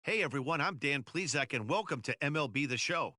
Hey everyone, I'm Dan Plezak and welcome to MLB The Show.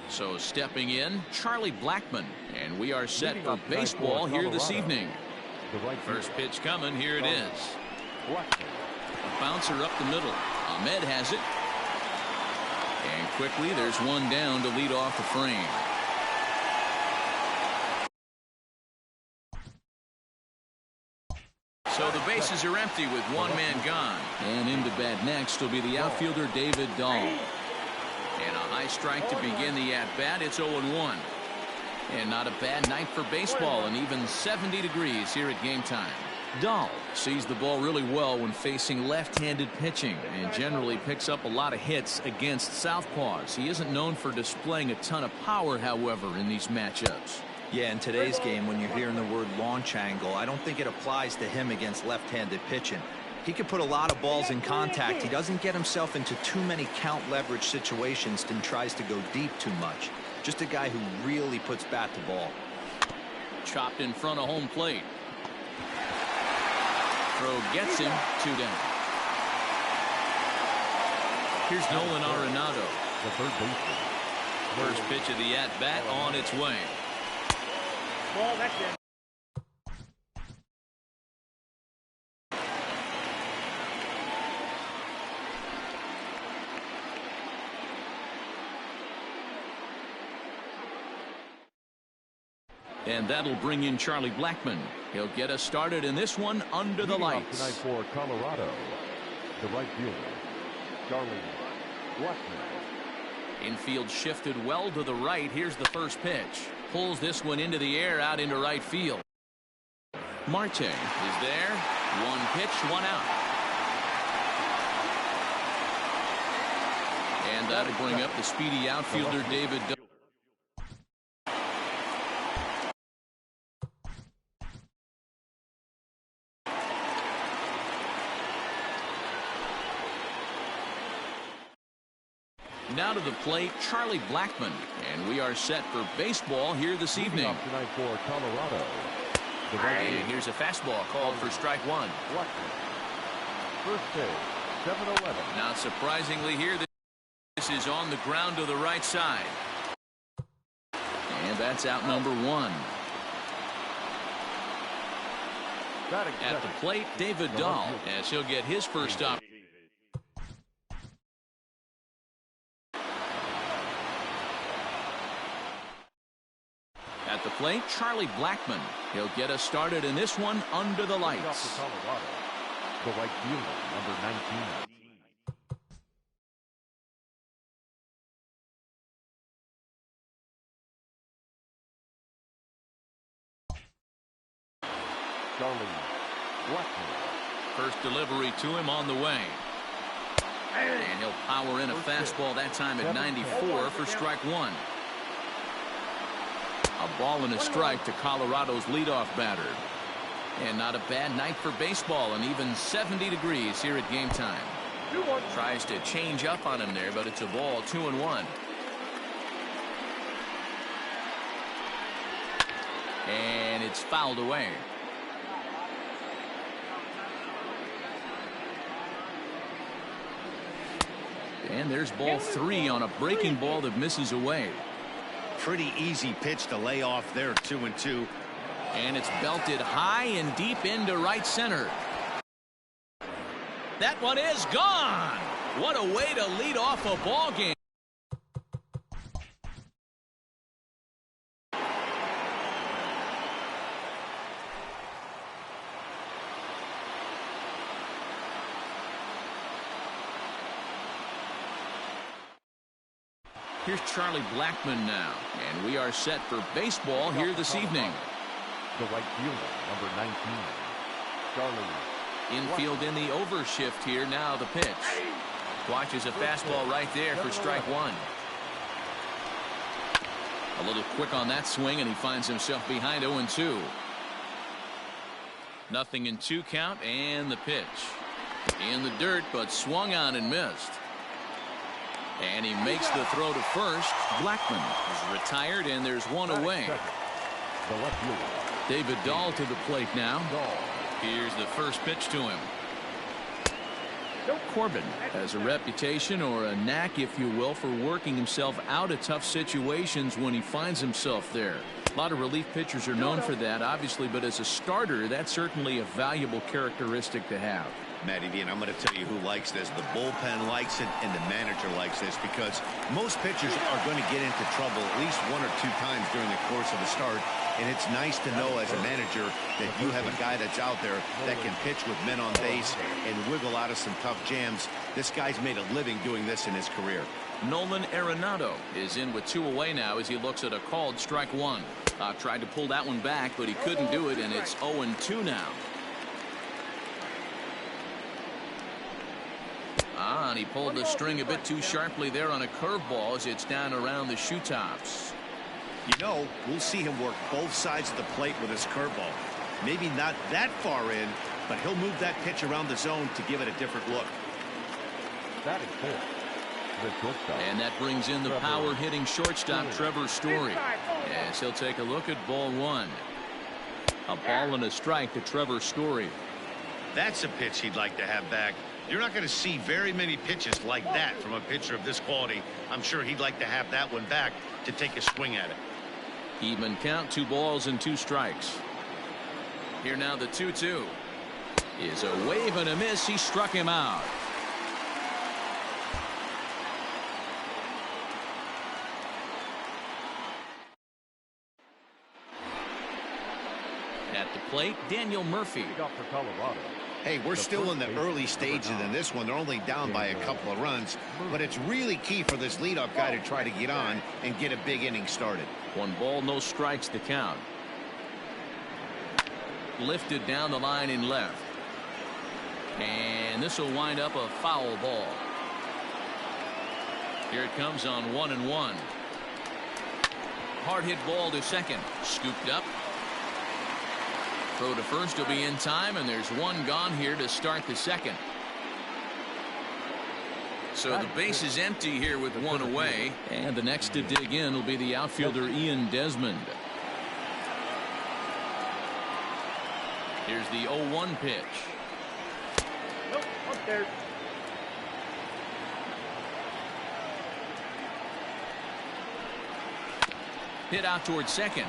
So stepping in, Charlie Blackmon, and we are set for baseball here this evening. First pitch coming, here it is. A bouncer up the middle. Ahmed has it. And quickly there's one down to lead off the frame. So the bases are empty with one man gone. And into bat next will be the outfielder David Dahl. And a high strike to begin the at-bat. It's 0-1. And not a bad night for baseball, and even 70 degrees here at game time. Dahl sees the ball really well when facing left-handed pitching and generally picks up a lot of hits against southpaws. He isn't known for displaying a ton of power, however, in these matchups. Yeah, in today's game, when you're hearing the word launch angle, I don't think it applies to him against left-handed pitching. He can put a lot of balls in contact. He doesn't get himself into too many count leverage situations and tries to go deep too much. Just a guy who really puts bat to ball. Chopped in front of home plate. Throw gets him, 2 down. Here's Nolan Arenado. The third baseman. First pitch of the at-bat on its way. Ball, that's it. And that'll bring in Charlie Blackmon. He'll get us started in this one under the lights. Tonight for Colorado, the right fielder, Charlie Blackmon. Infield shifted well to the right. Here's the first pitch. Pulls this one into the air out into right field. Marte is there. One pitch, one out. And that'll bring up the speedy outfielder David Dahl. Now to the plate, Charlie Blackmon, and we are set for baseball here this evening. Tonight for Colorado, the right And fielder, here's a fastball called for strike one. Blackmon. First pitch, 7-11. Not surprisingly here, this is on the ground to the right side. And that's out number one. At the plate, David Dahl, as he'll get his first stop. At the plate, Charlie Blackmon. He'll get us started in this one under the lights. Colorado, the right fielder, number 19. Charlie Blackmon. First delivery to him on the way. And he'll power in a fastball that time at 94 for strike one. A ball and a strike to Colorado's leadoff batter. And not a bad night for baseball, and even 70 degrees here at game time. Tries to change up on him there, but it's a ball, 2-1. And it's fouled away. And there's ball 3 on a breaking ball that misses away. Pretty easy pitch to lay off there, 2-2. And it's belted high and deep into right center. That one is gone. What a way to lead off a ball game. Here's Charlie Blackmon now, and we are set for baseball here this evening. The right fielder, number 19, Charlie. Infield in the overshift here. Now the pitch. Watches a fastball right there for strike 1. A little quick on that swing, and he finds himself behind 0-2. 0-2 count, and the pitch. In the dirt, but swung on and missed. And he makes the throw to first. Blackmon is retired, and there's one away. The left fielder, David Dahl to the plate now. Here's the first pitch to him. Corbin has a reputation, or a knack, if you will, for working himself out of tough situations when he finds himself there. A lot of relief pitchers are known for that, obviously, but as a starter, that's certainly a valuable characteristic to have. Matty V, and I'm going to tell you who likes this. The bullpen likes it, and the manager likes this, because most pitchers are going to get into trouble at least 1 or 2 times during the course of a start. And it's nice to know as a manager that you have a guy that's out there that can pitch with men on base and wiggle out of some tough jams. This guy's made a living doing this in his career. Nolan Arenado is in with 2 away now as he looks at a called strike 1. Tried to pull that one back, but he couldn't do it, and it's 0-2 now. And he pulled the string a bit too sharply there on a curveball as it's down around the shoe tops. You know, we'll see him work both sides of the plate with his curveball. Maybe not that far in, but he'll move that pitch around the zone to give it a different look. That is 4. The shortstop. And that brings in the power-hitting shortstop, Trevor Story. As he'll take a look at ball 1. A ball and a strike to Trevor Story. That's a pitch he'd like to have back. You're not going to see very many pitches like that from a pitcher of this quality. I'm sure he'd like to have that one back to take a swing at it. Even count, 2 balls and 2 strikes. Here now the 2-2 is a wave and a miss. He struck him out. At the plate, Daniel Murphy. For Colorado. Hey, we're still in the early stages in this one. They're only down by a couple of runs, but it's really key for this leadoff guy to try to get on and get a big inning started. 1 ball, no strikes to count. Lifted down the line in left. And this will wind up a foul ball. Here it comes on 1-1. Hard hit ball to second. Scooped up. Throw to first will be in time, and there's 1 gone here to start the second. So the base is empty here with 1 away, and the next to dig in will be the outfielder Ian Desmond. Here's the 0-1 pitch. Nope, up there. Hit out towards second.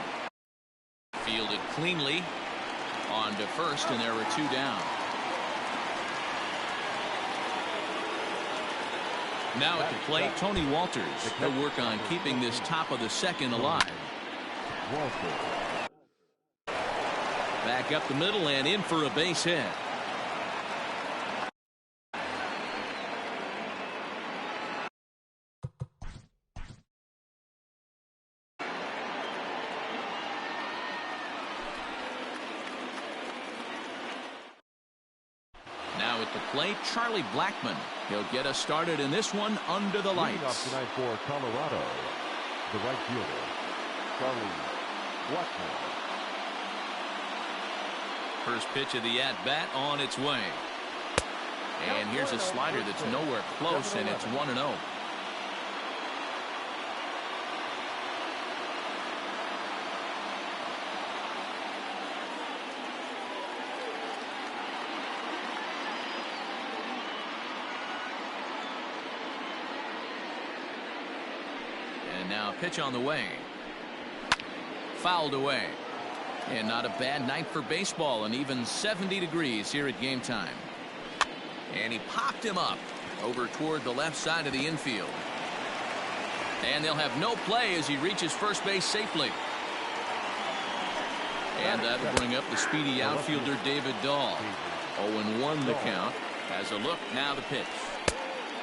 Fielded cleanly. On to first, and there are 2 down. Now at the plate, Tony Walters. He'll work on keeping this top of the second alive. Back up the middle and in for a base hit. Now at the plate, Charlie Blackmon. He'll get us started in this one under the lights. Leading off tonight for Colorado, the right fielder, Charlie Blackmon. First pitch of the at-bat on its way. And here's a slider that's nowhere close, and it's 1-0. And now pitch on the way. Fouled away. And not a bad night for baseball, and even 70 degrees here at game time. And he popped him up over toward the left side of the infield. And they'll have no play as he reaches first base safely. And that'll bring up the speedy outfielder David Dahl. 0-1 the count. Has a look, now the pitch.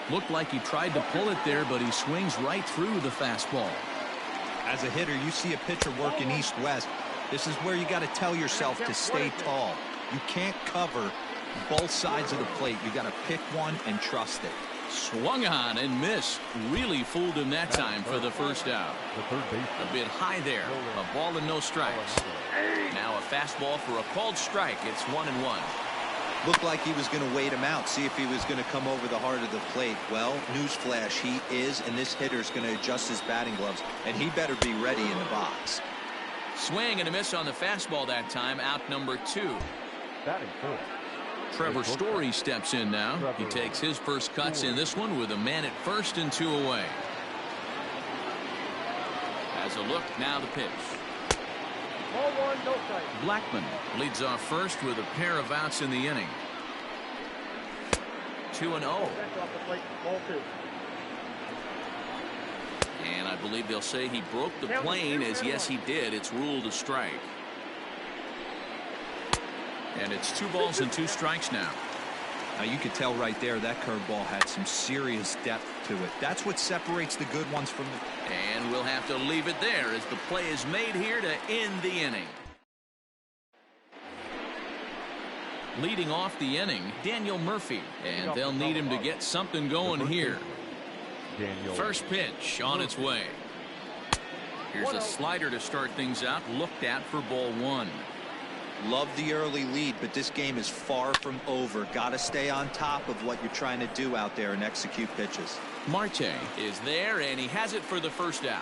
Looked like he tried to pull it there, but he swings right through the fastball. As a hitter, you see a pitcher working east-west. This is where you got to tell yourself to stay tall. You can't cover both sides of the plate. You got to pick one and trust it. Swung on and missed. Really fooled him that time for the first out. A bit high there. A ball and no strikes. Now a fastball for a called strike. It's 1-1. Looked like he was going to wait him out, see if he was going to come over the heart of the plate. Well, newsflash, he is, and this hitter's going to adjust his batting gloves, and he better be ready in the box. Swing and a miss on the fastball that time. Out number 2. Batting fourth. Trevor Story steps in now. He takes his first cuts in this one with a man at first and 2 away. Has a look, now the pitch. Ball 1, no strike. Blackman leads off first with a pair of outs in the inning. 2-0. That's off the plate. Ball 2. And I believe they'll say he broke the plane, as yes he did. It's ruled a strike. And it's 2 balls and 2 strikes now. Now you could tell right there that curveball had some serious depth to it. That's what separates the good ones from the... And we'll have to leave it there as the play is made here to end the inning. Leading off the inning, Daniel Murphy. And they'll need him to get something going here. First pitch on its way. Here's a slider to start things out. Looked at for ball 1. Love the early lead, but this game is far from over. Got to stay on top of what you're trying to do out there and execute pitches. Marte is there, and he has it for the first out.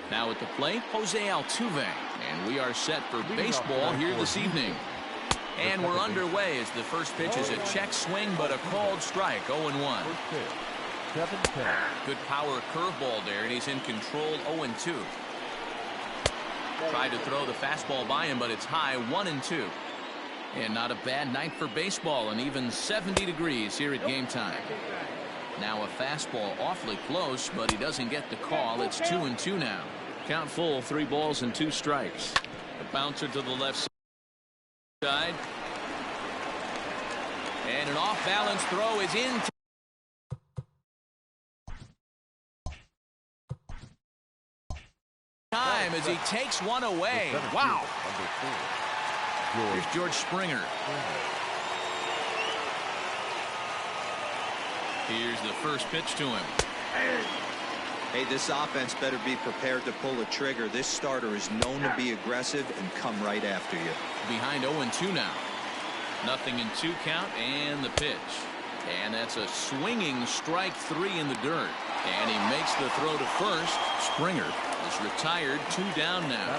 Now at the plate, Jose Altuve. And we are set for baseball here this evening. And we're underway as the first pitch is a check swing, but a called strike. 0-1. Good power curveball there, and he's in control. 0-2. Tried to throw the fastball by him, but it's high. 1-2. And not a bad night for baseball, and even 70 degrees here at game time. Now a fastball awfully close, but he doesn't get the call. It's 2-2 now. Count full, 3 balls and 2 strikes. A bouncer to the left side. And an off-balance throw is in. Time as he takes one away. Wow. Here's George Springer. Here's the first pitch to him. Hey, this offense better be prepared to pull a trigger. This starter is known to be aggressive and come right after you. Behind 0-2 now. Nothing in 2 count, and the pitch. And that's a swinging strike 3 in the dirt. And he makes the throw to first. Springer is retired. 2 down now.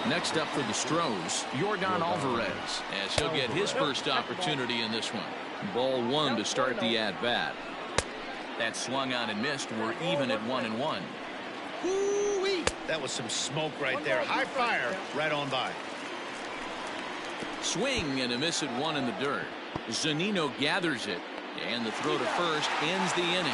Next up for the Stros, Yordan Alvarez, as he'll get his first opportunity in this one. Ball 1 to start the at-bat. That swung on and missed. We're even at 1-1. Woo-wee. That was some smoke right there. High fire right on by. Swing and a miss at 1 in the dirt. Zunino gathers it, and the throw to first ends the inning.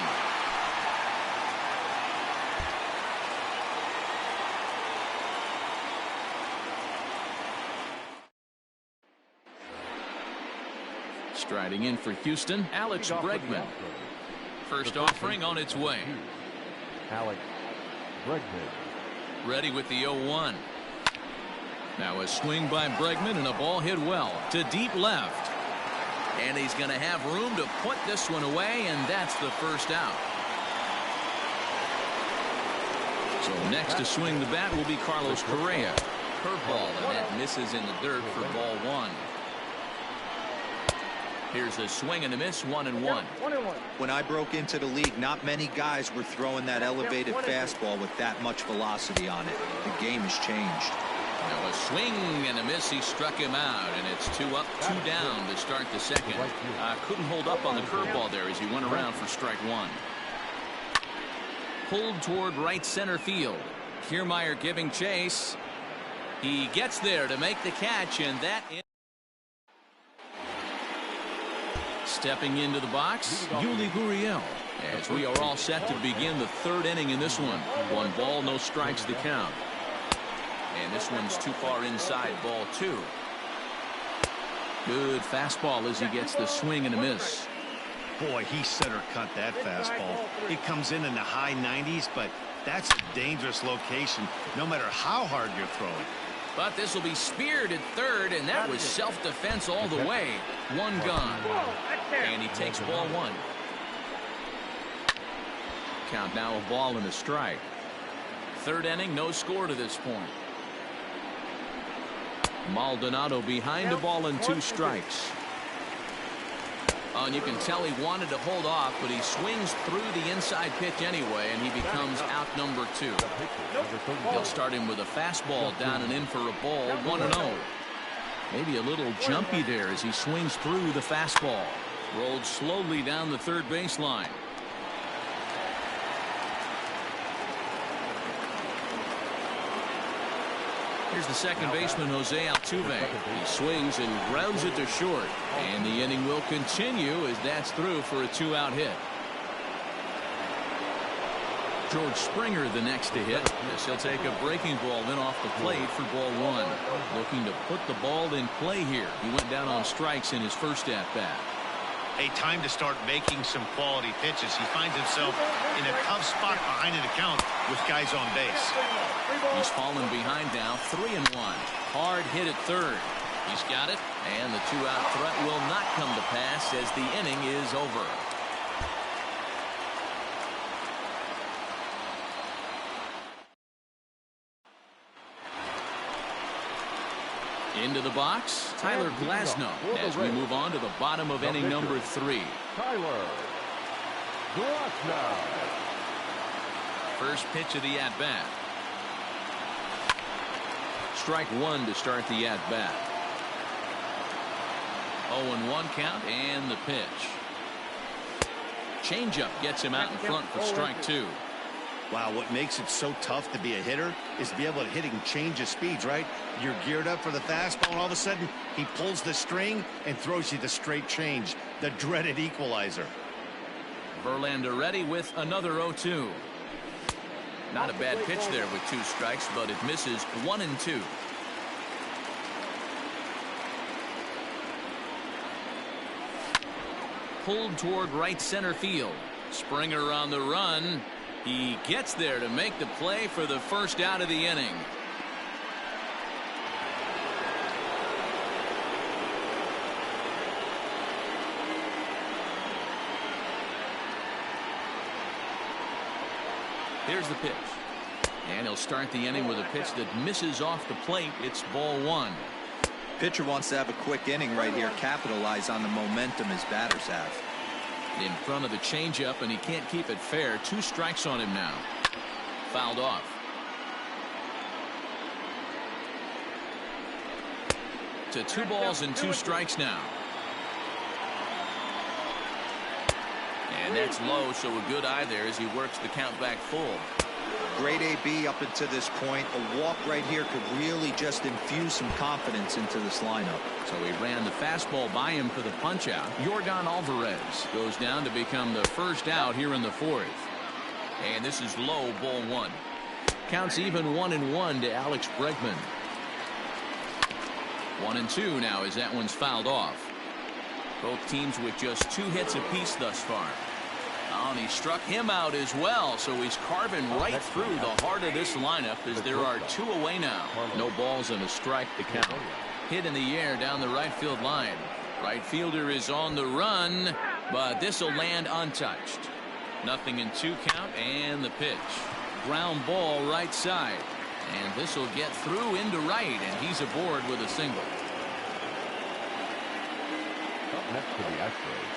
Striding in for Houston, Alex Bregman. First offering on its way. Alex Bregman. Ready with the 0-1. Now a swing by Bregman and a ball hit well to deep left. And he's going to have room to put this one away, and that's the first out. So next to swing the bat will be Carlos Correa. Curveball, and that misses in the dirt for ball 1. Here's a swing and a miss, 1-1. When I broke into the league, not many guys were throwing that elevated fastball with that much velocity on it. The game has changed. Now a swing and a miss. He struck him out, and it's 2 up, 2 down to start the second. Couldn't hold up on the curveball there as he went around for strike 1. Pulled toward right center field. Kiermaier giving chase. He gets there to make the catch, and that is. Stepping into the box, Yuli Gurriel, as we are all set to begin the 3rd inning in this one. 1 ball, no strikes to count. And this one's too far inside, ball 2. Good fastball as he gets the swing and a miss. Boy, he center cut that fastball. It comes in the high 90s, but that's a dangerous location no matter how hard you're throwing. But this will be speared at 3rd, and that was self-defense all the way. 1 gone. And he takes ball 1. Count now a ball and a strike. 3rd inning, no score to this point. Maldonado behind a ball and 2 strikes. Oh, and you can tell he wanted to hold off, but he swings through the inside pitch anyway, and he becomes out number 2. They'll start him with a fastball down and in for a ball, 1-0. Maybe a little jumpy there as he swings through the fastball. Rolled slowly down the 3rd baseline. Here's the second baseman, Jose Altuve. He swings and grounds it to short. And the inning will continue as that's through for a 2-out hit. George Springer the next to hit. As he'll take a breaking ball then off the plate for ball 1. Looking to put the ball in play here. He went down on strikes in his first at-bat. A time to start making some quality pitches. He finds himself in a tough spot behind an account with guys on base. He's fallen behind now, 3-1. Hard hit at 3rd. He's got it, and the 2-out threat will not come to pass as the inning is over. Into the box, Tyler Glasnow, as we move on to the bottom of inning number 3. Tyler Glasnow. First pitch of the at-bat. Strike 1 to start the at-bat. 0-1 count and the pitch. Changeup gets him out in front for strike 2. Wow, what makes it so tough to be a hitter is to be able to hit and change of speeds, right? You're geared up for the fastball, and all of a sudden he pulls the string and throws you the straight change, the dreaded equalizer. Verlander ready with another 0-2. Not a bad pitch there with 2 strikes, but it misses 1-2. Pulled toward right center field. Springer on the run. He gets there to make the play for the first out of the inning. Here's the pitch. And he'll start the inning with a pitch that misses off the plate. It's ball one. Pitcher wants to have a quick inning right here, capitalize on the momentum his batters have. In front of the changeup, and he can't keep it fair. 2 strikes on him now. Fouled off. To 2 balls and 2 strikes now. And that's low, so a good eye there as he works the count back full. Great AB up until this point. A walk right here could really just infuse some confidence into this lineup. So he ran the fastball by him for the punch out. Yordan Alvarez goes down to become the first out here in the 4th. And this is low, ball 1. Counts even 1-1 to Alex Bregman. 1-2 now as that one's fouled off. Both teams with just 2 hits apiece thus far. Oh, and he struck him out as well, so he's carving right through the heart of this lineup as there are 2 away now. No balls and a strike to count. Hit in the air down the right field line. Right fielder is on the run, but this will land untouched. 0-2 count, and the pitch. Ground ball right side. And this will get through into right, and he's aboard with a single. Up next to the Astros,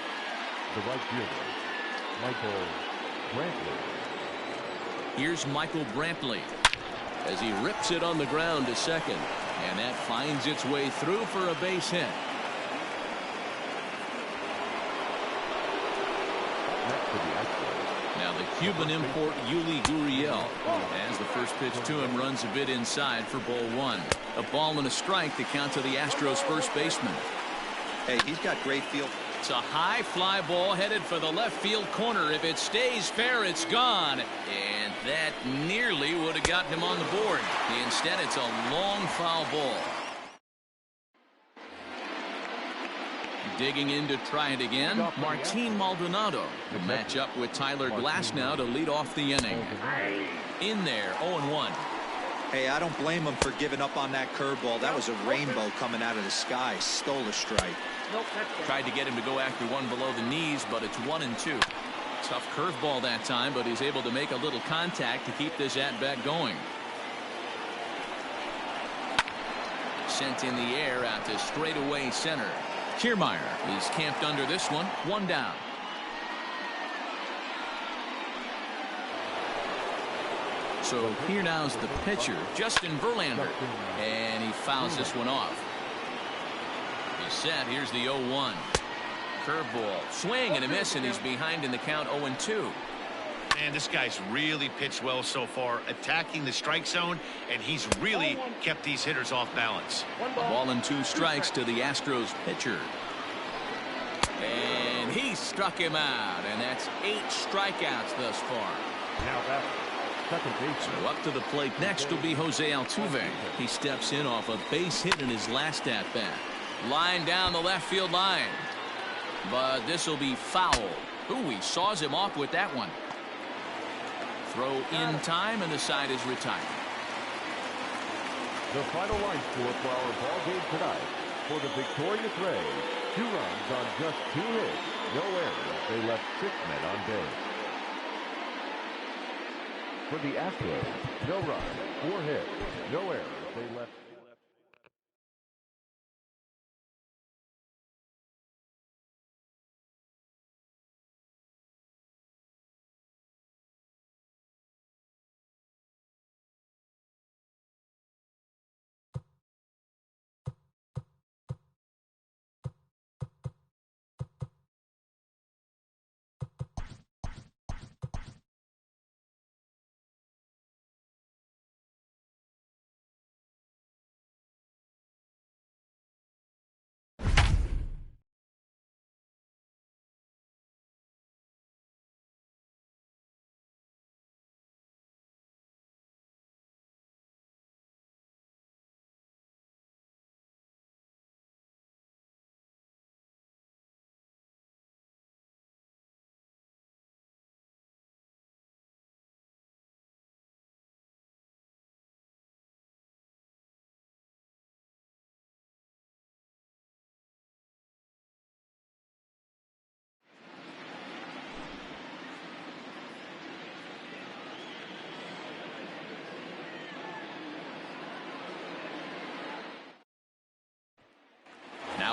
the right fielder, Michael Brantley. Here's Michael Brantley as he rips it on the ground to second, and that finds its way through for a base hit. Up next to the Astros. Now the Cuban import Yuli Gurriel, as the first pitch to him runs a bit inside for ball 1. A ball and a strike to count to the Astros first baseman. Hey, he's got great feel. It's a high fly ball headed for the left field corner. If it stays fair, it's gone. And that nearly would have gotten him on the board. Instead, it's a long foul ball. Digging in to try it again, Martin Maldonado will match up with Tyler Glasnow to lead off the inning. In there, 0-1. Hey, I don't blame him for giving up on that curveball. That was a rainbow coming out of the sky. Stole a strike. Tried to get him to go after one below the knees, but it's 1-2. Tough curveball that time, but he's able to make a little contact to keep this at-bat going. Sent in the air out to straightaway center. Kiermaier is camped under this one. 1 down. So here now's the pitcher, Justin Verlander, and he fouls this one off. He's set. Here's the 0-1. Curveball, swing and a miss, and he's behind in the count. 0-2. Man, this guy's really pitched well so far, attacking the strike zone, and he's really kept these hitters off balance. A ball and 2 strikes to the Astros pitcher. And he struck him out, and that's 8 strikeouts thus far. Now that's second base. So up to the plate next will be Jose Altuve. He steps in off a base hit in his last at-bat. Line down the left field line. But this will be foul. Ooh, he saws him off with that one. Throw in time, and the side is retired. The final line score for our ball game tonight. For the victorious Rays, 2 runs on just 2 hits, no errors. They left 6 men on base. For the Astros, no runs, 4 hits, no errors. They left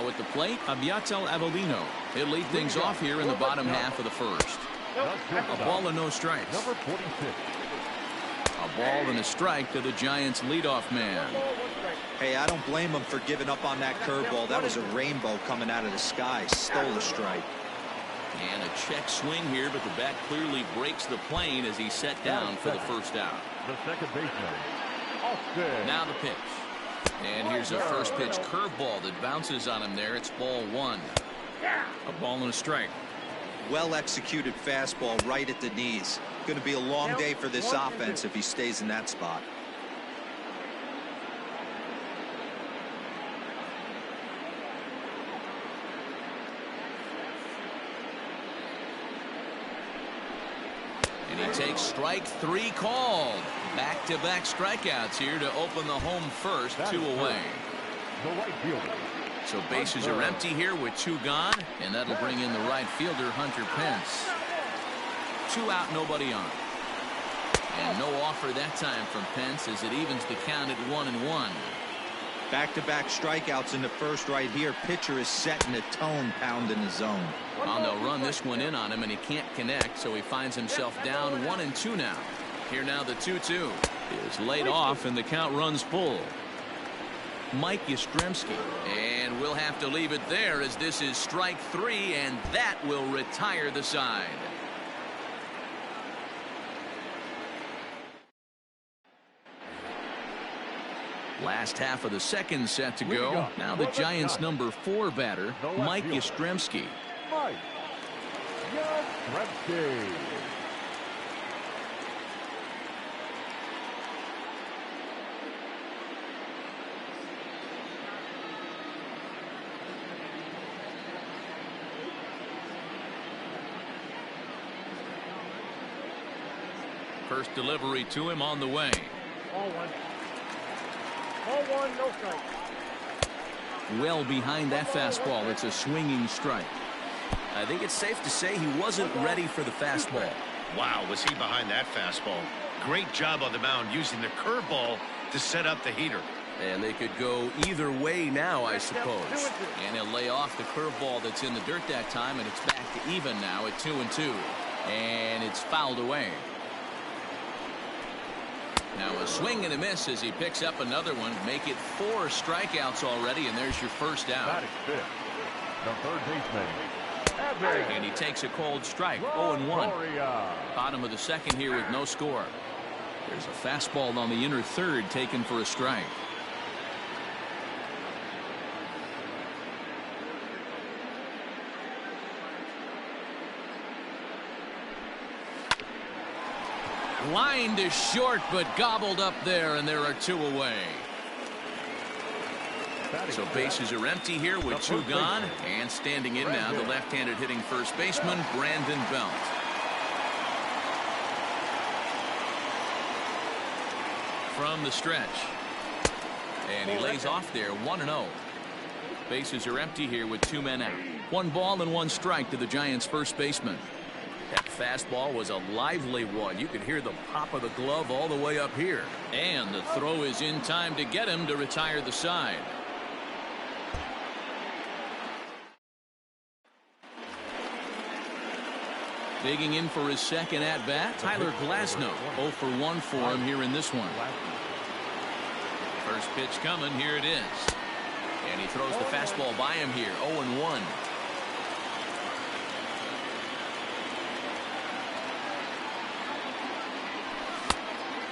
Now at the plate, Aviatel Avellino. He'll lead things off here in the bottom half of the first. A ball and no strikes. Number 46. A ball and a strike to the Giants' leadoff man. Hey, I don't blame him for giving up on that curveball. That was a rainbow coming out of the sky. Stole a strike. And a check swing here, but the bat clearly breaks the plane as he's set down for the first out. The second baseman, Austin. Now the pitch. And here's a first pitch curveball that bounces on him there. It's ball one. A ball and a strike. Well executed fastball right at the knees. Going to be a long day for this offense if he stays in that spot. And he takes strike three called. Back-to-back strikeouts here to open the home first. 2 away. The right fielder. So bases are empty here with 2 gone, and that'll bring in the right fielder, Hunter Pence. 2 out, nobody on. And no offer that time from Pence as it evens the count at 1-1. Back-to-back strikeouts in the first right here. Pitcher is setting the tone, pounding the zone. Well, they'll run this one in on him, and he can't connect, so he finds himself down 1-2 now. Here now the 2-2 is laid off, and the count runs full. Mike Yastrzemski, and we'll have to leave it there as this is strike 3, and that will retire the side. Last half of the second set to go. Now the Giants' number 4 batter, Mike Yastrzemski. Mike Yastrzemski. First delivery to him on the way. Ball one. Ball one, no strike. Well behind that fastball. It's a swinging strike. I think it's safe to say he wasn't ready for the fastball. Wow, was he behind that fastball. Great job on the mound using the curveball to set up the heater. And they could go either way now, I suppose. And he'll lay off the curveball that's in the dirt that time, and it's back to even now at 2-2. And it's fouled away. Now a swing and a miss as he picks up another one. Make it 4 strikeouts already, and there's your first out. That is 5th. The third baseman, and he takes a cold strike. 0-1. Bottom of the second here with no score. There's a fastball on the inner third taken for a strike. Line to short, but gobbled up there, and there are 2 away. So bases are empty here with 2 gone, and standing in now the left-handed hitting first baseman, Brandon Belt. From the stretch. And he lays off there, 1-0. Bases are empty here with 2 men out. 1 ball and 1 strike to the Giants' first baseman. That fastball was a lively one. You could hear the pop of the glove all the way up here. And the throw is in time to get him to retire the side. Digging in for his second at-bat, Tyler Glasnow. 0 for 1 for him here in this one. First pitch coming. Here it is. And he throws the fastball by him here. 0-1.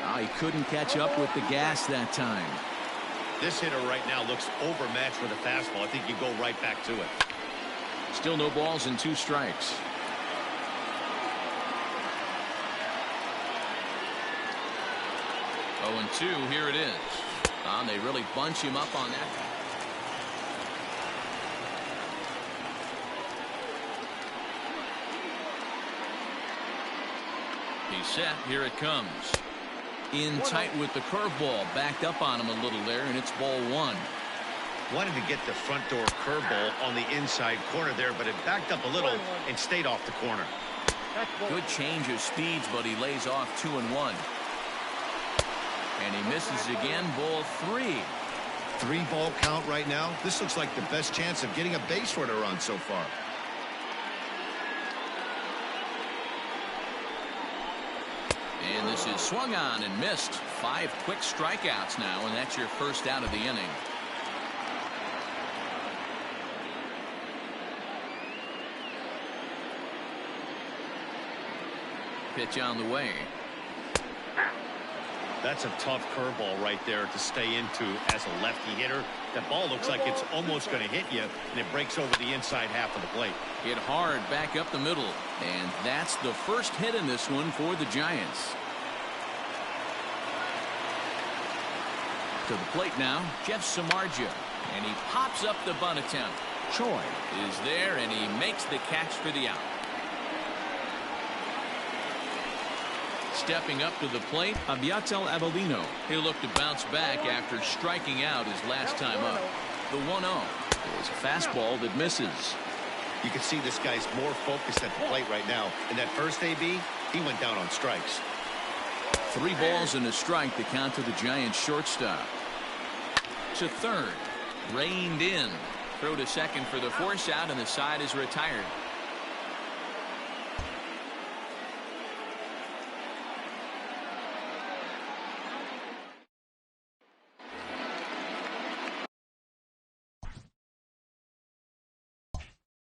Oh, he couldn't catch up with the gas that time. This hitter right now looks overmatched with a fastball. I think you go right back to it. Still no balls and 2 strikes. Oh, and 2. Here it is. And they really bunch him up on that. He's set. Here it comes. In tight with the curveball. Backed up on him a little there, and it's ball 1. Wanted to get the front door curveball on the inside corner there, but it backed up a little and stayed off the corner. Good change of speeds, but he lays off 2-1. And he misses again, ball 3. 3-ball count right now. This looks like the best chance of getting a base runner on so far. And this is swung on and missed. 5 quick strikeouts now, and that's your first out of the inning. Pitch on the way. That's a tough curveball right there to stay into as a lefty hitter. That ball looks like it's almost going to hit you, and it breaks over the inside half of the plate. Hit hard back up the middle, and that's the first hit in this one for the Giants. To the plate now, Jeff Samardzija, and he pops up the bunt attempt. Choi is there, and he makes the catch for the out. Stepping up to the plate, Aviatel Avelino. He'll look to bounce back after striking out his last time up. The 1-0 is a fastball that misses. You can see this guy's more focused at the plate right now. In that first AB, he went down on strikes. 3 balls and a strike to count to the Giants shortstop. To third, reined in. Throw to second for the force out, and the side is retired.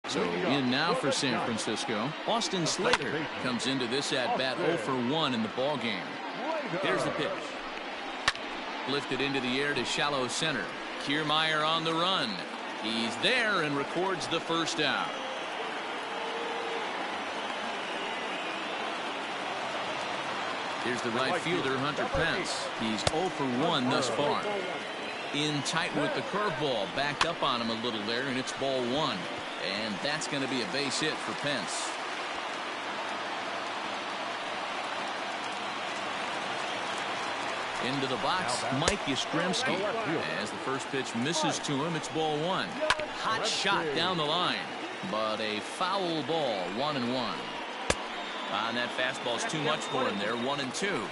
So in now for San Francisco, Austin Slater comes into this at bat 0 for 1 in the ball game. Here's the pitch. Lifted into the air to shallow center. Kiermaier on the run. He's there and records the first out. Here's the right fielder, Hunter Pence. He's 0 for 1 thus far. In tight with the curveball, backed up on him a little there, and it's ball 1. And that's going to be a base hit for Pence. Into the box, Mike Yastrzemski. As the first pitch misses to him, it's ball 1. Hot shot down the line, but a foul ball, 1-1. And that fastball's too much for him there, 1-2.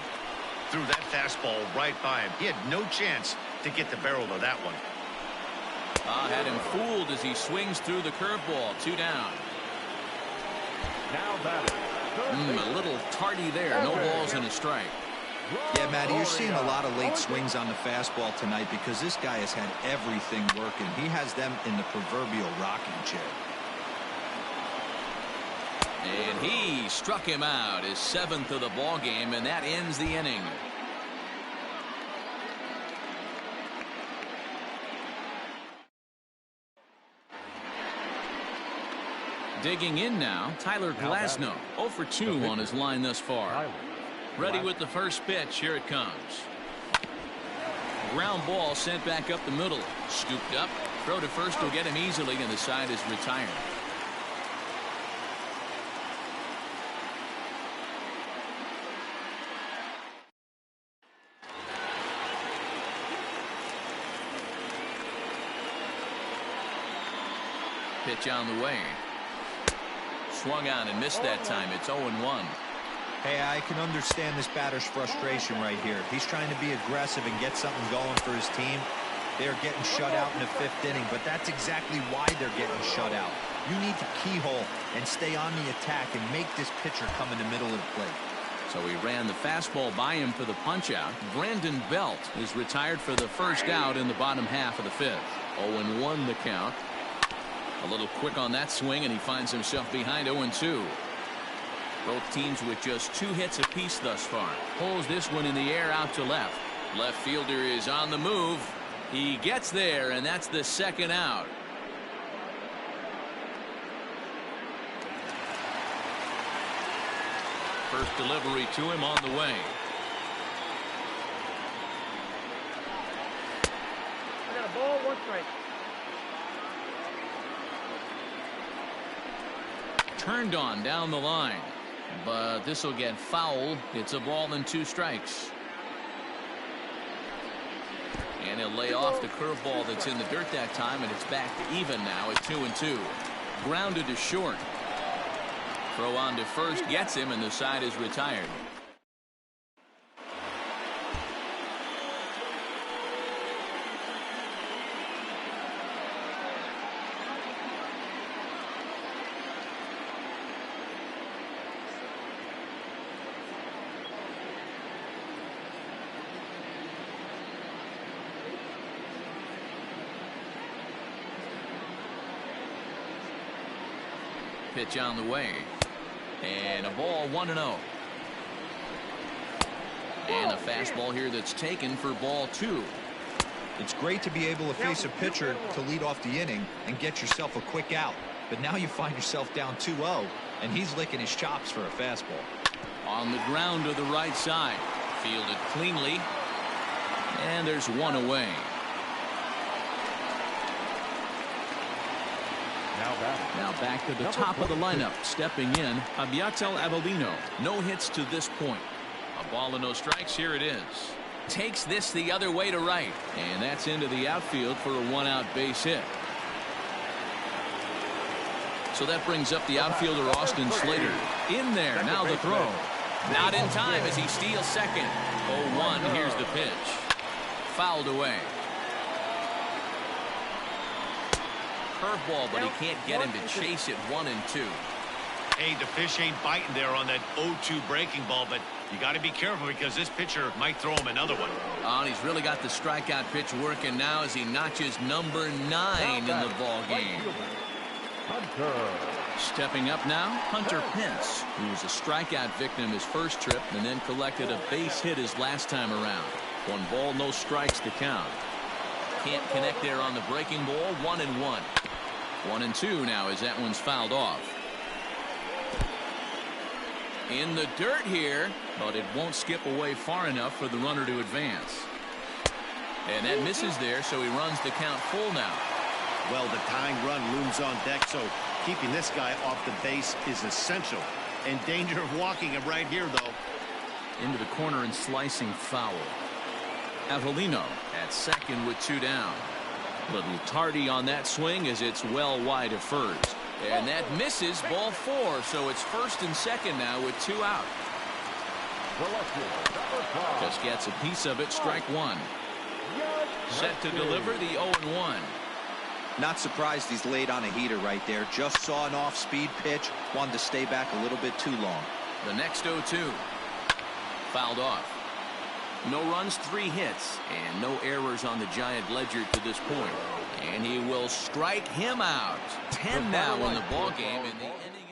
Threw that fastball right by him. He had no chance to get the barrel of that one. Had him fooled as he swings through the curveball. 2 down. Now batting. A little tardy there. No balls and a strike. Yeah, Matty, you're seeing a lot of late swings on the fastball tonight because this guy has had everything working. He has them in the proverbial rocking chair. And he struck him out, his 7th of the ball game, and that ends the inning. Digging in now, Tyler Glasnow, 0 for 2 on his line thus far. Ready with the first pitch. Here it comes. Ground ball sent back up the middle. Scooped up. Throw to first will get him easily, and the side is retired. Pitch on the way. Swung on and missed that time. It's 0-1. Hey, I can understand this batter's frustration right here. He's trying to be aggressive and get something going for his team. They're getting shut out in the 5th inning, but that's exactly why they're getting shut out. You need to keyhole and stay on the attack and make this pitcher come in the middle of the plate. So he ran the fastball by him for the punch-out. Brandon Belt is retired for the first out in the bottom half of the 5th. 0-1 the count. A little quick on that swing, and he finds himself behind 0-2. Both teams with just 2 hits apiece thus far. Pulls this one in the air out to left. Left fielder is on the move. He gets there, and that's the 2nd out. First delivery to him on the way. I got a ball, 1 strike. Turned on down the line, but this will get foul. It's a ball and 2 strikes. And he'll lay off the curveball that's in the dirt that time, and it's back to even now at 2-2. Grounded to short. Throw on to first gets him, and the side is retired. Pitch on the way. And a ball 1-0. And a fastball here that's taken for ball 2. It's great to be able to face a pitcher to lead off the inning and get yourself a quick out. But now you find yourself down 2-0, and he's licking his chops for a fastball. On the ground to the right side. Fielded cleanly. And there's one away. Now back to the top of the lineup. Stepping in, Abiatel Avelino. No hits to this point. A ball and no strikes. Here it is. Takes this the other way to right. And that's into the outfield for a 1-out base hit. So that brings up the outfielder Austin Slater. In there. Now the throw. Not in time as he steals second. 0-1. Here's the pitch. Fouled away. Curveball, but he can't get him to chase it 1-2. Hey, the fish ain't biting there on that 0-2 breaking ball, but you got to be careful because this pitcher might throw him another one. And he's really got the strikeout pitch working now as he notches number 9 in the ball game. Stepping up now, Hunter Pence, who was a strikeout victim his first trip and then collected a base hit his last time around. 1 ball, no strikes to count. Can't connect there on the breaking ball. 1-1. 1-2 now as that one's fouled off. In the dirt here, but it won't skip away far enough for the runner to advance. And that misses there, so he runs the count full now. Well, the tying run looms on deck, so keeping this guy off the base is essential. In danger of walking him right here, though. Into the corner and slicing foul. Avelino at second with 2 down. Little tardy on that swing as it's well wide of first. And that misses, ball 4, so it's first and second now with 2 out. Just gets a piece of it, strike 1. Set to deliver the 0-1. Not surprised he's laid on a heater right there. Just saw an off-speed pitch. Wanted to stay back a little bit too long. The next 0-2. Fouled off. No runs, 3 hits, and no errors on the Giant ledger to this point. And he will strike him out. 10 now in the ball game, and the inning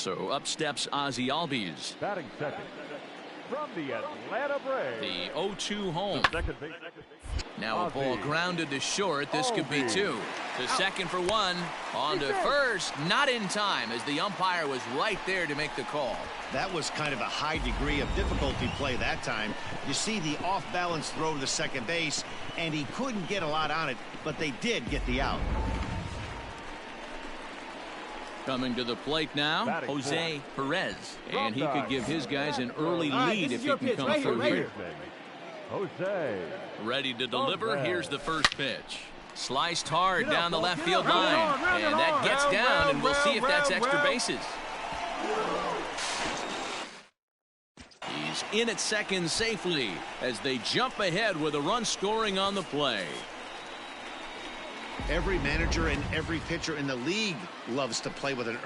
So up steps Ozzie Albies. Batting second from the Atlanta Braves. The 0-2 home. Second base. Now a ball grounded to short. This could be two. To second for one. On to first. Not in time as the umpire was right there to make the call. That was kind of a high degree of difficulty play that time. You see the off-balance throw to second base, and he couldn't get a lot on it, but they did get the out. Coming to the plate now, Jose Perez. And he could give his guys an early lead if he can come through here. Jose. Ready to deliver. Here's the first pitch. Sliced hard down the left field line. And that gets down, and we'll see if that's extra bases. He's in at second safely as they jump ahead with a run scoring on the play. Every manager and every pitcher in the league loves to play with an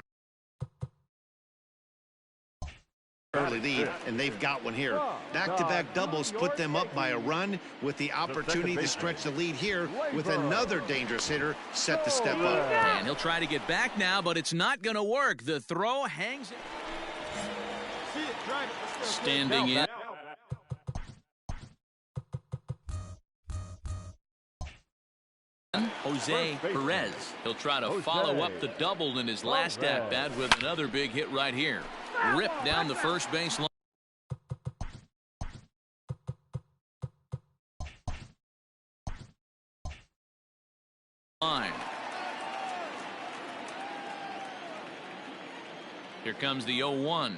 early lead, and they've got one here. Back-to-back doubles put them up by a run with the opportunity to stretch the lead here with another dangerous hitter set to step up. And he'll try to get back now, but it's not going to work. The throw hangs. Standing in. Jose Perez. He'll try to follow up the double in his last at-bat with another big hit right here. Ripped down the first base line. Here comes the 0-1.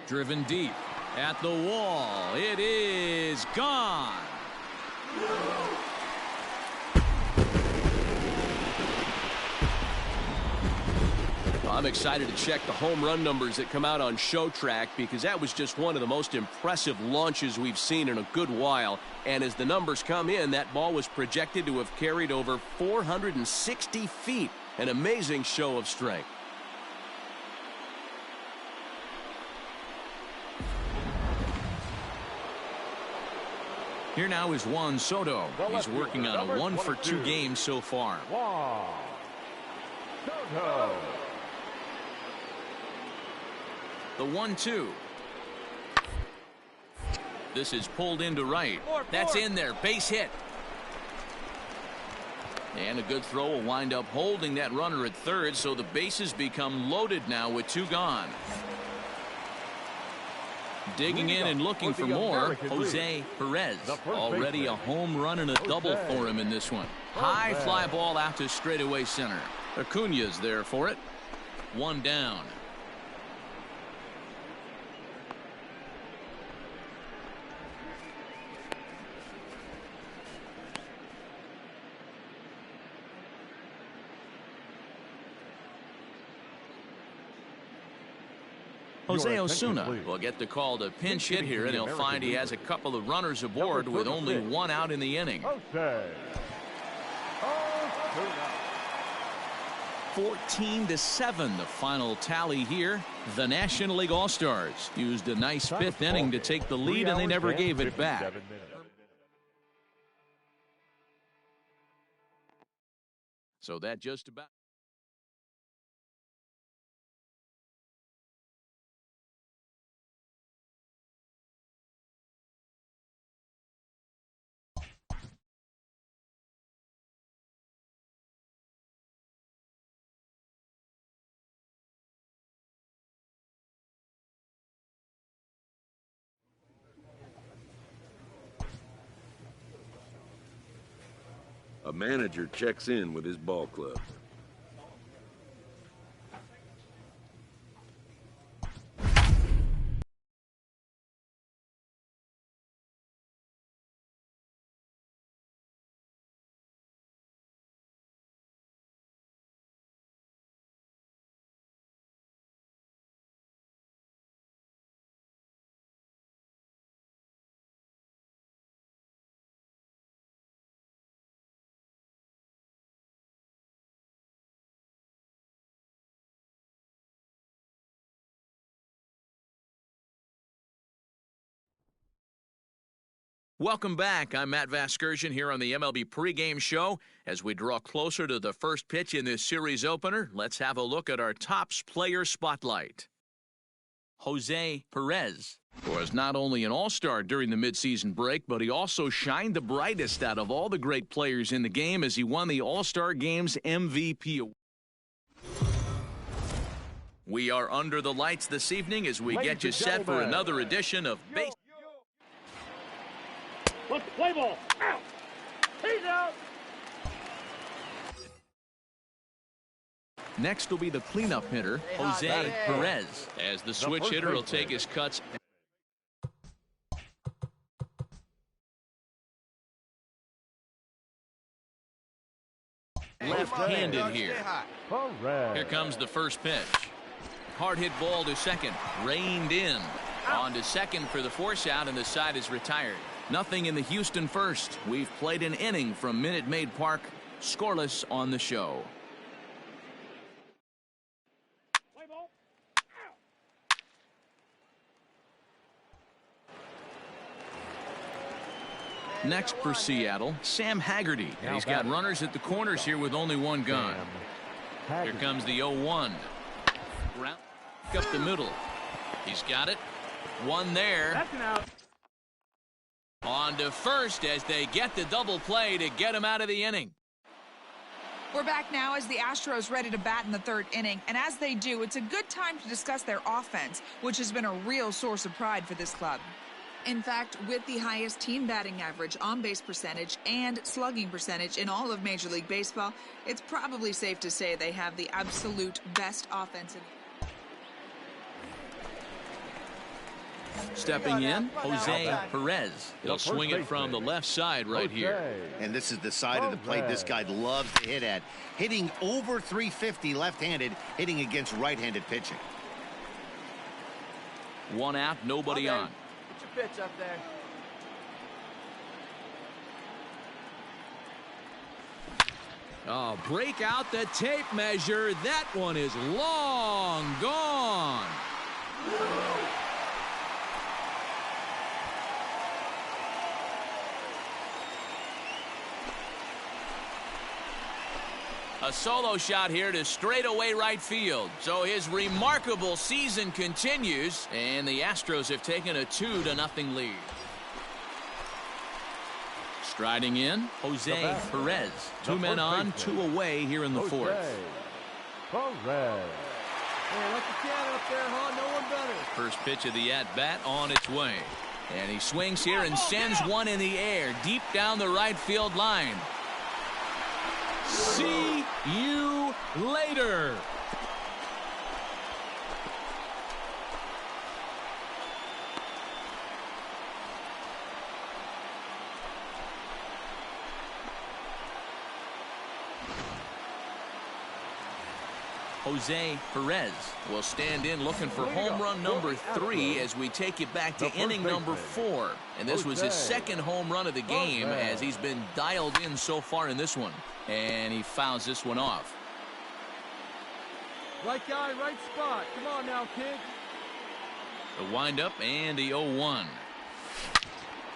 Driven deep at the wall. It is gone. I'm excited to check the home run numbers that come out on Show Track because that was just one of the most impressive launches we've seen in a good while. And as the numbers come in, that ball was projected to have carried over 460 feet. An amazing show of strength. Here now is Juan Soto. He's working on a 1-for-2 game so far. Soto. The 1-2. This is pulled into right. That's in there. Base hit. And a good throw will wind up holding that runner at third, so the bases become loaded now with two gone. Digging in and looking for more, Jose Perez. Already a home run and a double for him in this one. High fly ball out to straightaway center. Acuna's there for it. One down. Jose Osuna will get the call to pinch hit here, and he'll find he has a couple of runners aboard with only one out in the inning. 14-7 the final tally here. The National League All-Stars used a nice fifth inning to take the lead, and they never gave it back. So that just about A manager checks in with his ball club. Welcome back. I'm Matt Vasgersian here on the MLB pregame show. As we draw closer to the first pitch in this series opener, let's have a look at our Topps player spotlight. Jose Perez was not only an all-star during the midseason break, but he also shined the brightest out of all the great players in the game as he won the All-Star Game's MVP award. We are under the lights this evening as we get you set for another edition of Base. Let's play ball. Out. He's out. Next will be the cleanup hitter, Jose Perez, as the switch hitter will take his cuts. Left-handed here. Here comes the first pitch. Hard hit ball to second. Reined in. On to second for the force out, and the side is retired. Nothing in the Houston first. We've played an inning from Minute Maid Park. Scoreless on the show. Next for Seattle, Sam Haggerty. And he's got runners at the corners here with only one gun. Here comes the 0-1. Round up the middle. He's got it. One there. That's an out. On to first as they get the double play to get him out of the inning. We're back now as the Astros ready to bat in the third inning. And as they do, it's a good time to discuss their offense, which has been a real source of pride for this club. In fact, with the highest team batting average, on-base percentage, and slugging percentage in all of Major League Baseball, it's probably safe to say they have the absolute best offensive. Stepping in, Jose Perez. He'll swing it from the left side right here. And this is the side of the plate this guy loves to hit at. Hitting over 350 left-handed, hitting against right-handed pitching. One out, nobody on. Put your pitch up there. Oh, break out the tape measure. That one is long gone. A solo shot here to straightaway right field. So his remarkable season continues, and the Astros have taken a 2-0 lead. Striding in, Jose Perez. Two men on, two away here in the fourth. Perez. Hey, let the cat up there, huh? No one better. First pitch of the at-bat on its way. And he swings here and sends one in the air, deep down the right field line. See you later. Jose Perez will stand in looking for home run number 3 as we take it back to inning number 4. And this was his second home run of the game as he's been dialed in so far in this one. And he fouls this one off. Right guy, right spot. Come on now, kid. The windup and the 0-1.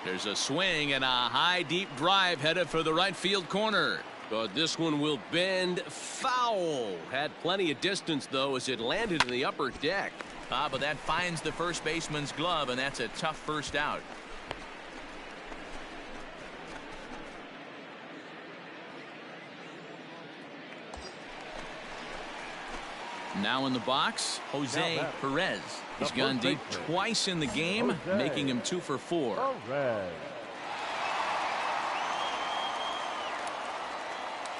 There's a swing and a high deep drive headed for the right field corner. But this one will bend foul. Had plenty of distance, though, as it landed in the upper deck. But that finds the first baseman's glove, and that's a tough first out. Now in the box, Jose Perez. He's gone deep twice in the game, making him 2 for 4.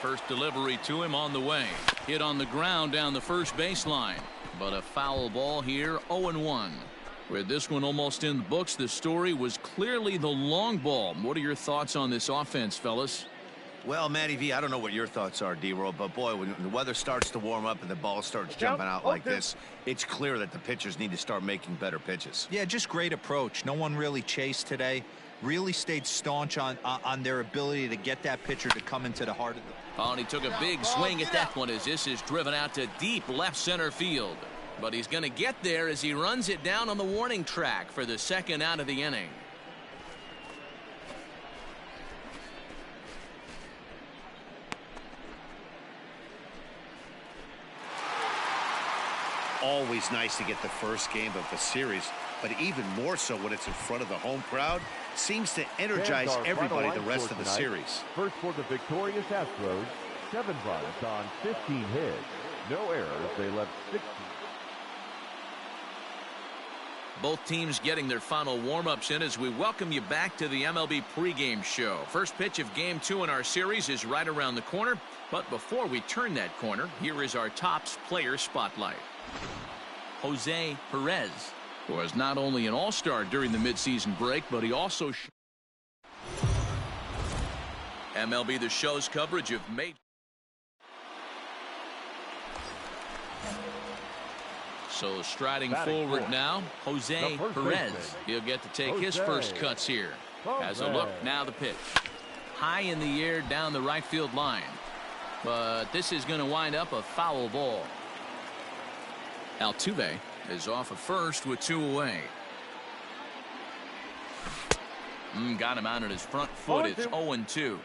First delivery to him on the way. Hit on the ground down the first baseline. But a foul ball here, 0-1. With this one almost in the books, the story was clearly the long ball. What are your thoughts on this offense, fellas? Well, Matty V, I don't know what your thoughts are, D-Roll, but boy, when the weather starts to warm up and the ball starts jumping out like this, it's clear that the pitchers need to start making better pitches. Yeah, just great approach. No one really chased today. Really stayed staunch on their ability to get that pitcher to come into the heart of the... Oh, and he took a big swing at that one as this is driven out to deep left center field. But he's going to get there as he runs it down on the warning track for the second out of the inning. always nice to get the first game of a series, but even more so when it's in front of the home crowd. Seems to energize everybody the rest of the series. First for the victorious Astros, 7 runs on 15 hits. No errors. They left 16. Both teams getting their final warm-ups in as we welcome you back to the MLB pregame show. First pitch of Game 2 in our series is right around the corner. But before we turn that corner, here is our Topps player spotlight. Jose Perez was not only an all-star during the midseason break, but he also MLB The Show's coverage of May. So striding forward now, Jose Perez. He'll get to take his first cuts here. As a look, now the pitch. High in the air down the right field line. But this is going to wind up a foul ball. Altuve is off of first with 2 away. Got him out on his front foot. It's 0-2.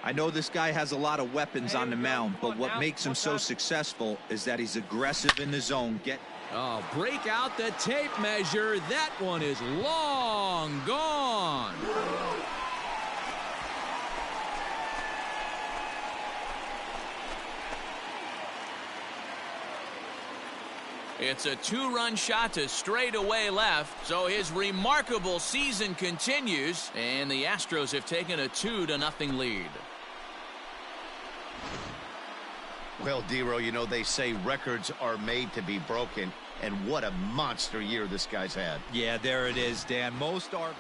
I know this guy has a lot of weapons on the mound, but what makes him so successful is that he's aggressive in the zone. Oh, break out the tape measure. That one is long gone. It's a 2-run shot to straightaway left, so his remarkable season continues, and the Astros have taken a 2-0 lead. Well, Dero, you know, they say records are made to be broken, and what a monster year this guy's had. Yeah, there it is, Dan. Most are.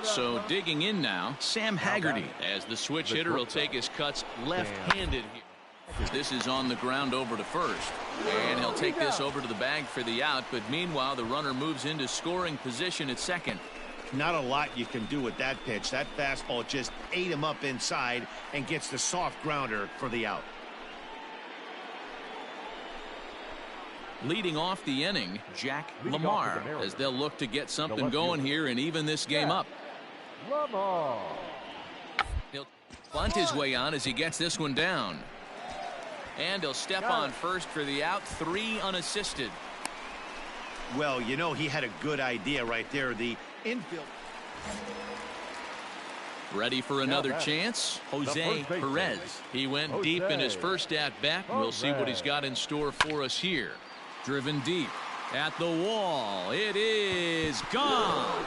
So digging in now, Sam Haggerty, as the switch hitter will take his cuts left-handed here. This is on the ground over to first, and he'll take this over to the bag for the out, but meanwhile the runner moves into scoring position at second. Not a lot you can do with that pitch. That fastball just ate him up inside and gets the soft grounder for the out. Leading off the inning, Jack Lamar, as they'll look to get something going here and even this game up. Lamar. He'll bunt his way on as he gets this one down. And he'll step on first for the out, 3 unassisted. Well, you know, he had a good idea right there. The infield. Ready for another chance? Jose Perez. He went deep in his first at-bat. We'll see what he's got in store for us here. Driven deep at the wall. It is gone.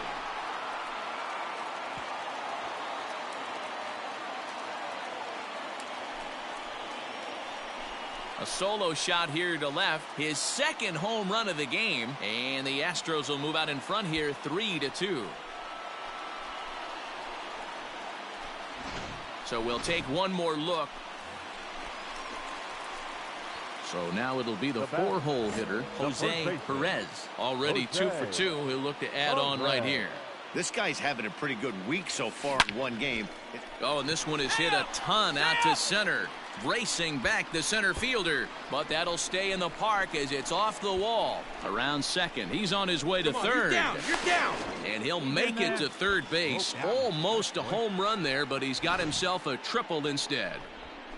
A solo shot here to left, his second home run of the game, and the Astros will move out in front here 3-2. So we'll take one more look. So now it'll be the 4-hole hitter, Jose Perez. Already 2 for 2. He'll look to add on right here. This guy's having a pretty good week so far in one game. Oh, and this one is hit a ton out to center. Racing back the center fielder, but that'll stay in the park as it's off the wall. Around second, he's on his way to third. You're down. And he'll make it to third base. Almost a home run there, but he's got himself a triple instead.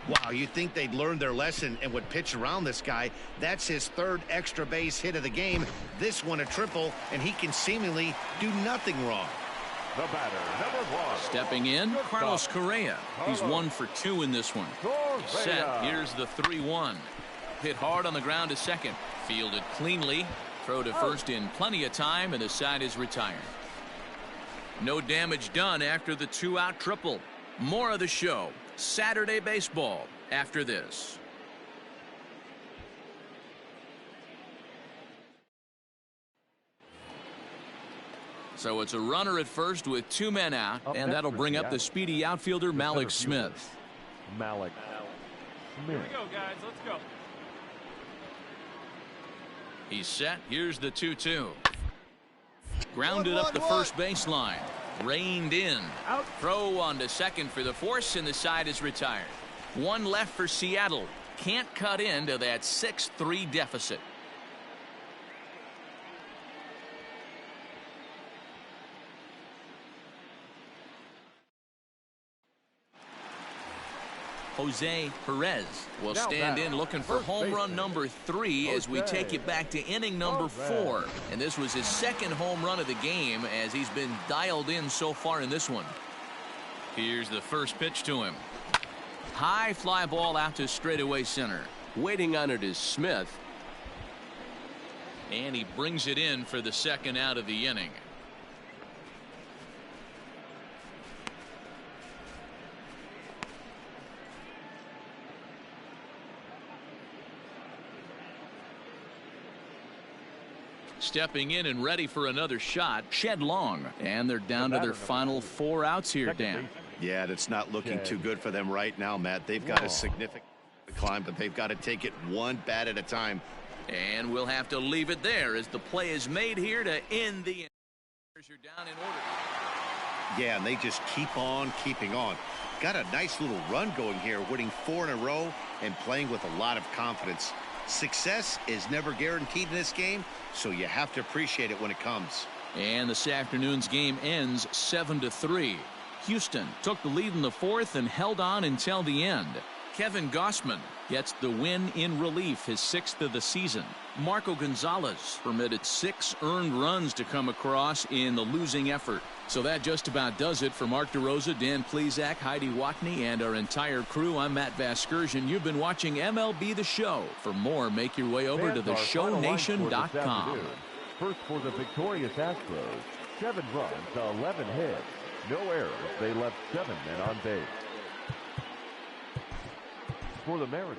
Wow, you'd think they'd learned their lesson and would pitch around this guy. That's his 3rd extra base hit of the game. This one a triple, and he can seemingly do nothing wrong. The batter, number 1. Stepping in, Carlos Correa. He's 1 for 2 in this one. He's set. Here's the 3-1. Hit hard on the ground to second. Fielded cleanly. Throw to first in plenty of time, and the side is retired. No damage done after the 2-out triple. More of the show. Saturday baseball after this. So it's a runner at first with 2 men out, and that'll bring up the speedy outfielder Malik Smith. Malik Smith. Here we go, guys. Let's go. He's set. Here's the 2-2. Grounded up the first baseline. Reined in. Out. Throw on to second for the force, and the side is retired. 1 left for Seattle. Can't cut into that 6-3 deficit. Jose Perez will Now stand back, in looking for first home run baseman, number 3 as we Jose take it back to inning number Perez. 4. And this was his second home run of the game as he's been dialed in so far in this one. Here's the first pitch to him. High fly ball out to straightaway center. Waiting on it is Smith. And he brings it in for the second out of the inning. Stepping in and ready for another shot, Shed Long. And they're down to their final 4 outs here, Dan. Yeah, that's not looking too good for them right now, Matt. They've got a significant climb, but they've got to take it one bat at a time. And we'll have to leave it there as the play is made here to end the inning. You're down in order. Yeah, and they just keep on keeping on. Got a nice little run going here, winning 4 in a row and playing with a lot of confidence. Success is never guaranteed in this game, so you have to appreciate it when it comes. And this afternoon's game ends 7-3. Houston took the lead in the 4th and held on until the end. Kevin Gossman gets the win in relief, his 6th of the season. Marco Gonzalez permitted 6 earned runs to come across in the losing effort. So that just about does it for Mark DeRosa, Dan Plesac, Heidi Watney, and our entire crew. I'm Matt Vasgersian. You've been watching MLB The Show. For more, make your way over to theshownation.com. First for the victorious Astros, 7 runs, 11 hits, no errors. They left 7 men on base. For the Mariners,